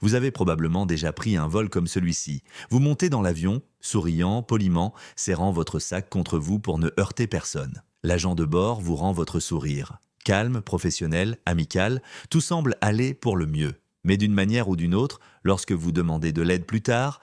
Vous avez probablement déjà pris un vol comme celui-ci. Vous montez dans l'avion, souriant, poliment, serrant votre sac contre vous pour ne heurter personne. L'agent de bord vous rend votre sourire. Calme, professionnel, amical, tout semble aller pour le mieux. Mais d'une manière ou d'une autre, lorsque vous demandez de l'aide plus tard,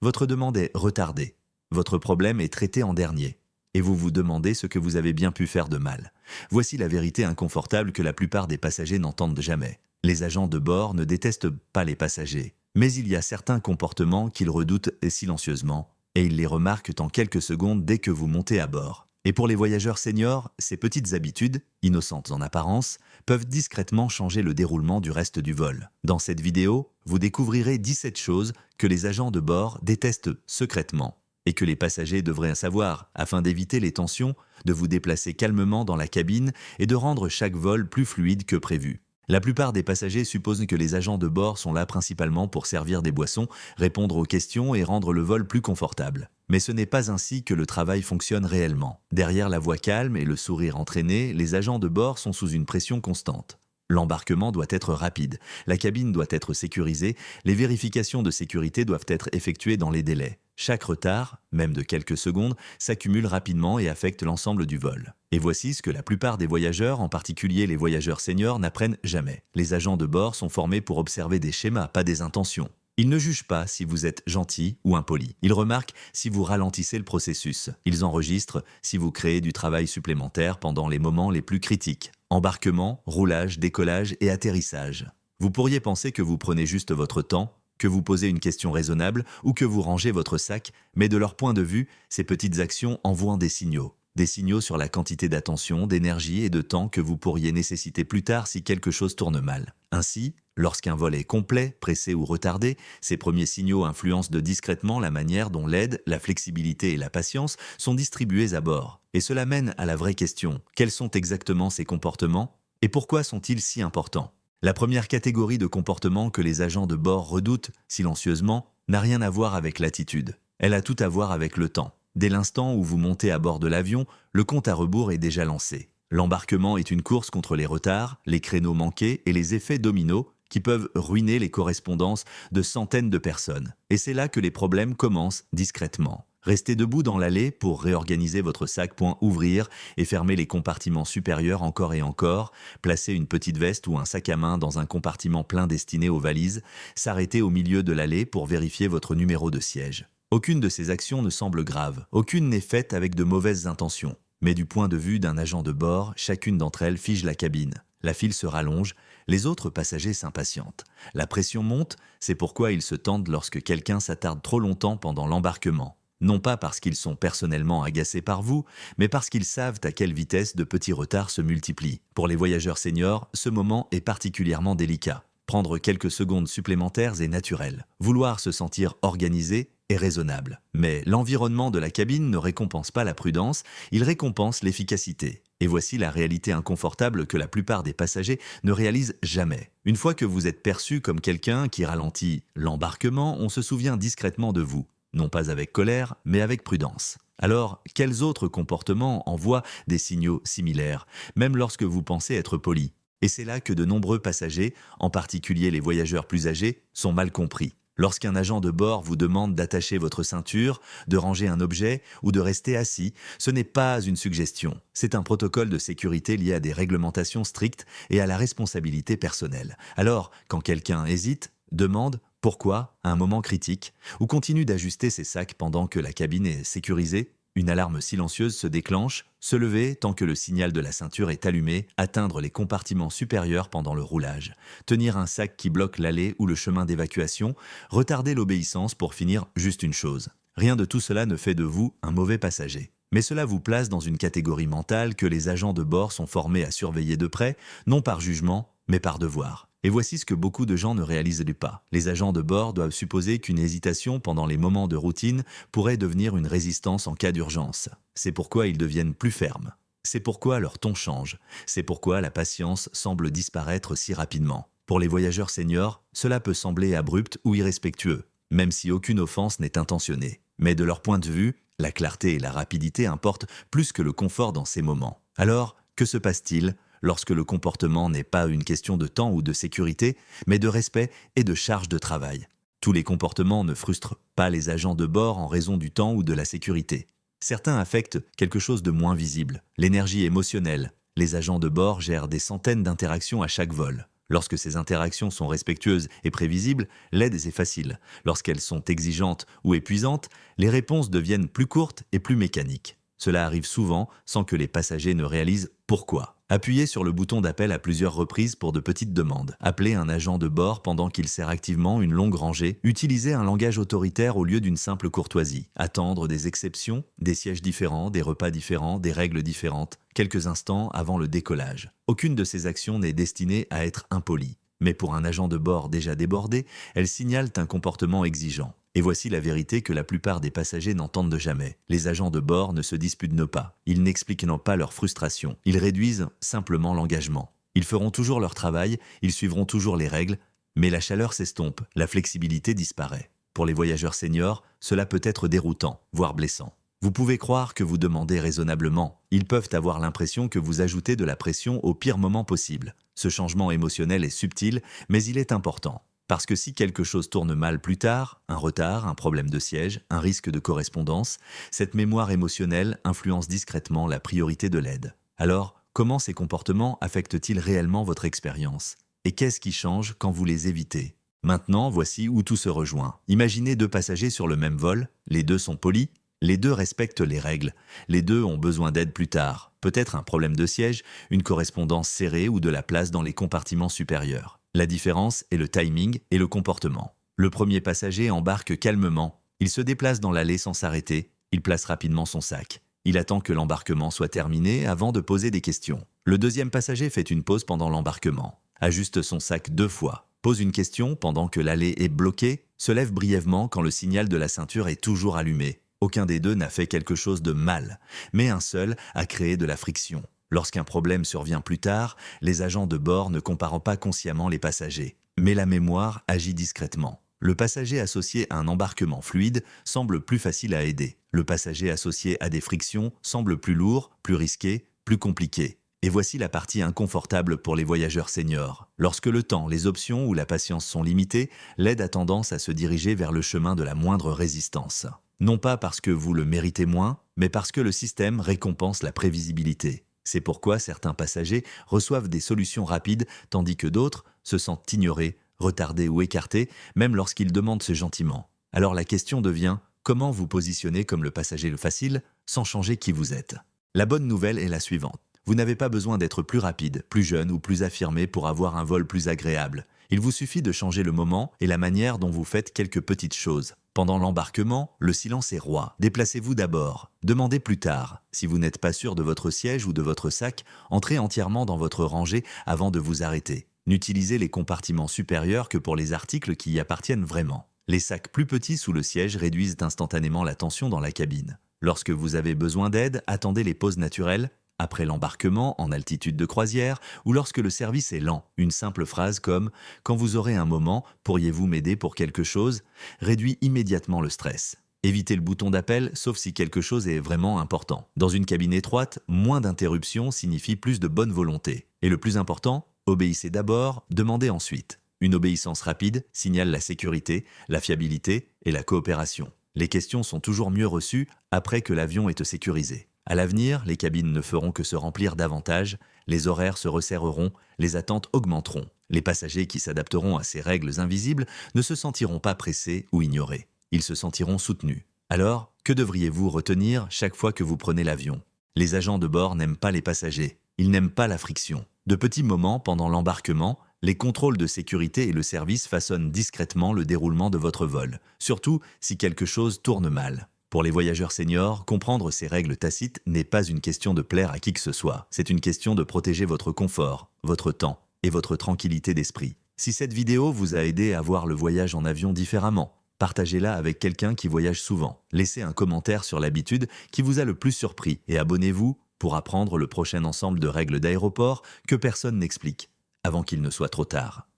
votre demande est retardée. Votre problème est traité en dernier. Et vous vous demandez ce que vous avez bien pu faire de mal. Voici la vérité inconfortable que la plupart des passagers n'entendent jamais. Les agents de bord ne détestent pas les passagers, mais il y a certains comportements qu'ils redoutent silencieusement, et ils les remarquent en quelques secondes dès que vous montez à bord. Et pour les voyageurs seniors, ces petites habitudes, innocentes en apparence, peuvent discrètement changer le déroulement du reste du vol. Dans cette vidéo, vous découvrirez 17 choses que les agents de bord détestent secrètement et que les passagers devraient savoir afin d'éviter les tensions, de vous déplacer calmement dans la cabine et de rendre chaque vol plus fluide que prévu. La plupart des passagers supposent que les agents de bord sont là principalement pour servir des boissons, répondre aux questions et rendre le vol plus confortable. Mais ce n'est pas ainsi que le travail fonctionne réellement. Derrière la voix calme et le sourire entraîné, les agents de bord sont sous une pression constante. L'embarquement doit être rapide, la cabine doit être sécurisée, les vérifications de sécurité doivent être effectuées dans les délais. Chaque retard, même de quelques secondes, s'accumule rapidement et affecte l'ensemble du vol. Et voici ce que la plupart des voyageurs, en particulier les voyageurs seniors, n'apprennent jamais. Les agents de bord sont formés pour observer des schémas, pas des intentions. Ils ne jugent pas si vous êtes gentil ou impoli. Ils remarquent si vous ralentissez le processus. Ils enregistrent si vous créez du travail supplémentaire pendant les moments les plus critiques. Embarquement, roulage, décollage et atterrissage. Vous pourriez penser que vous prenez juste votre temps, que vous posez une question raisonnable ou que vous rangez votre sac, mais de leur point de vue, ces petites actions envoient des signaux. Des signaux sur la quantité d'attention, d'énergie et de temps que vous pourriez nécessiter plus tard si quelque chose tourne mal. Ainsi, lorsqu'un vol est complet, pressé ou retardé, ces premiers signaux influencent discrètement la manière dont l'aide, la flexibilité et la patience sont distribués à bord. Et cela mène à la vraie question. Quels sont exactement ces comportements et pourquoi sont-ils si importants? La première catégorie de comportements que les agents de bord redoutent, silencieusement, n'a rien à voir avec l'attitude. Elle a tout à voir avec le temps. Dès l'instant où vous montez à bord de l'avion, le compte à rebours est déjà lancé. L'embarquement est une course contre les retards, les créneaux manqués et les effets dominos qui peuvent ruiner les correspondances de centaines de personnes. Et c'est là que les problèmes commencent discrètement. Restez debout dans l'allée pour réorganiser votre sac, ouvrir et fermer les compartiments supérieurs encore et encore, placer une petite veste ou un sac à main dans un compartiment plein destiné aux valises, s'arrêter au milieu de l'allée pour vérifier votre numéro de siège. Aucune de ces actions ne semble grave, aucune n'est faite avec de mauvaises intentions. Mais du point de vue d'un agent de bord, chacune d'entre elles fige la cabine. La file se rallonge, les autres passagers s'impatientent. La pression monte, c'est pourquoi ils se tendent lorsque quelqu'un s'attarde trop longtemps pendant l'embarquement. Non pas parce qu'ils sont personnellement agacés par vous, mais parce qu'ils savent à quelle vitesse de petits retards se multiplient. Pour les voyageurs seniors, ce moment est particulièrement délicat. Prendre quelques secondes supplémentaires est naturel. Vouloir se sentir organisé est raisonnable. Mais l'environnement de la cabine ne récompense pas la prudence, il récompense l'efficacité. Et voici la réalité inconfortable que la plupart des passagers ne réalisent jamais. Une fois que vous êtes perçu comme quelqu'un qui ralentit l'embarquement, on se souvient discrètement de vous. Non pas avec colère, mais avec prudence. Alors, quels autres comportements envoient des signaux similaires, même lorsque vous pensez être poli? Et c'est là que de nombreux passagers, en particulier les voyageurs plus âgés, sont mal compris. Lorsqu'un agent de bord vous demande d'attacher votre ceinture, de ranger un objet ou de rester assis, ce n'est pas une suggestion. C'est un protocole de sécurité lié à des réglementations strictes et à la responsabilité personnelle. Alors, quand quelqu'un hésite, demande pourquoi à un moment critique ou continue d'ajuster ses sacs pendant que la cabine est sécurisée, une alarme silencieuse se déclenche, se lever tant que le signal de la ceinture est allumé, atteindre les compartiments supérieurs pendant le roulage, tenir un sac qui bloque l'allée ou le chemin d'évacuation, retarder l'obéissance pour finir juste une chose. Rien de tout cela ne fait de vous un mauvais passager. Mais cela vous place dans une catégorie mentale que les agents de bord sont formés à surveiller de près, non par jugement, mais par devoir. Et voici ce que beaucoup de gens ne réalisent pas. Les agents de bord doivent supposer qu'une hésitation pendant les moments de routine pourrait devenir une résistance en cas d'urgence. C'est pourquoi ils deviennent plus fermes. C'est pourquoi leur ton change. C'est pourquoi la patience semble disparaître si rapidement. Pour les voyageurs seniors, cela peut sembler abrupt ou irrespectueux, même si aucune offense n'est intentionnée. Mais de leur point de vue, la clarté et la rapidité importent plus que le confort dans ces moments. Alors, que se passe-t-il lorsque le comportement n'est pas une question de temps ou de sécurité, mais de respect et de charge de travail. Tous les comportements ne frustrent pas les agents de bord en raison du temps ou de la sécurité. Certains affectent quelque chose de moins visible, l'énergie émotionnelle. Les agents de bord gèrent des centaines d'interactions à chaque vol. Lorsque ces interactions sont respectueuses et prévisibles, l'aide est facile. Lorsqu'elles sont exigeantes ou épuisantes, les réponses deviennent plus courtes et plus mécaniques. Cela arrive souvent sans que les passagers ne réalisent pourquoi. Appuyez sur le bouton d'appel à plusieurs reprises pour de petites demandes. Appelez un agent de bord pendant qu'il sert activement une longue rangée. Utilisez un langage autoritaire au lieu d'une simple courtoisie. Attendre des exceptions, des sièges différents, des repas différents, des règles différentes, quelques instants avant le décollage. Aucune de ces actions n'est destinée à être impolie. Mais pour un agent de bord déjà débordé, elles signalent un comportement exigeant. Et voici la vérité que la plupart des passagers n'entendent jamais. Les agents de bord ne se disputent pas. Ils n'expliquent pas leur frustration. Ils réduisent simplement l'engagement. Ils feront toujours leur travail, ils suivront toujours les règles, mais la chaleur s'estompe, la flexibilité disparaît. Pour les voyageurs seniors, cela peut être déroutant, voire blessant. Vous pouvez croire que vous demandez raisonnablement. Ils peuvent avoir l'impression que vous ajoutez de la pression au pire moment possible. Ce changement émotionnel est subtil, mais il est important. Parce que si quelque chose tourne mal plus tard, un retard, un problème de siège, un risque de correspondance, cette mémoire émotionnelle influence discrètement la priorité de l'aide. Alors, comment ces comportements affectent-ils réellement votre expérience? Et qu'est-ce qui change quand vous les évitez? Maintenant, voici où tout se rejoint. Imaginez deux passagers sur le même vol, les deux sont polis, les deux respectent les règles, les deux ont besoin d'aide plus tard, peut-être un problème de siège, une correspondance serrée ou de la place dans les compartiments supérieurs. La différence est le timing et le comportement. Le premier passager embarque calmement, il se déplace dans l'allée sans s'arrêter, il place rapidement son sac. Il attend que l'embarquement soit terminé avant de poser des questions. Le deuxième passager fait une pause pendant l'embarquement, ajuste son sac 2 fois, pose une question pendant que l'allée est bloquée, se lève brièvement quand le signal de la ceinture est toujours allumé. Aucun des deux n'a fait quelque chose de mal, mais un seul a créé de la friction. Lorsqu'un problème survient plus tard, les agents de bord ne comparent pas consciemment les passagers. Mais la mémoire agit discrètement. Le passager associé à un embarquement fluide semble plus facile à aider. Le passager associé à des frictions semble plus lourd, plus risqué, plus compliqué. Et voici la partie inconfortable pour les voyageurs seniors. Lorsque le temps, les options ou la patience sont limitées, l'aide a tendance à se diriger vers le chemin de la moindre résistance. Non pas parce que vous le méritez moins, mais parce que le système récompense la prévisibilité. C'est pourquoi certains passagers reçoivent des solutions rapides, tandis que d'autres se sentent ignorés, retardés ou écartés, même lorsqu'ils demandent ce gentiment. Alors la question devient, comment vous positionner comme le passager le facile, sans changer qui vous êtes? La bonne nouvelle est la suivante. Vous n'avez pas besoin d'être plus rapide, plus jeune ou plus affirmé pour avoir un vol plus agréable. Il vous suffit de changer le moment et la manière dont vous faites quelques petites choses. Pendant l'embarquement, le silence est roi. Déplacez-vous d'abord. Demandez plus tard. Si vous n'êtes pas sûr de votre siège ou de votre sac, entrez entièrement dans votre rangée avant de vous arrêter. N'utilisez les compartiments supérieurs que pour les articles qui y appartiennent vraiment. Les sacs plus petits sous le siège réduisent instantanément la tension dans la cabine. Lorsque vous avez besoin d'aide, attendez les pauses naturelles. Après l'embarquement, en altitude de croisière, ou lorsque le service est lent, une simple phrase comme « Quand vous aurez un moment, pourriez-vous m'aider pour quelque chose ?» réduit immédiatement le stress. Évitez le bouton d'appel, sauf si quelque chose est vraiment important. Dans une cabine étroite, moins d'interruptions signifie plus de bonne volonté. Et le plus important, obéissez d'abord, demandez ensuite. Une obéissance rapide signale la sécurité, la fiabilité et la coopération. Les questions sont toujours mieux reçues après que l'avion est sécurisé. À l'avenir, les cabines ne feront que se remplir davantage, les horaires se resserreront, les attentes augmenteront. Les passagers qui s'adapteront à ces règles invisibles ne se sentiront pas pressés ou ignorés. Ils se sentiront soutenus. Alors, que devriez-vous retenir chaque fois que vous prenez l'avion? Les agents de bord n'aiment pas les passagers. Ils n'aiment pas la friction. De petits moments pendant l'embarquement, les contrôles de sécurité et le service façonnent discrètement le déroulement de votre vol, surtout si quelque chose tourne mal. Pour les voyageurs seniors, comprendre ces règles tacites n'est pas une question de plaire à qui que ce soit. C'est une question de protéger votre confort, votre temps et votre tranquillité d'esprit. Si cette vidéo vous a aidé à voir le voyage en avion différemment, partagez-la avec quelqu'un qui voyage souvent. Laissez un commentaire sur l'habitude qui vous a le plus surpris et abonnez-vous pour apprendre le prochain ensemble de règles d'aéroport que personne n'explique, avant qu'il ne soit trop tard.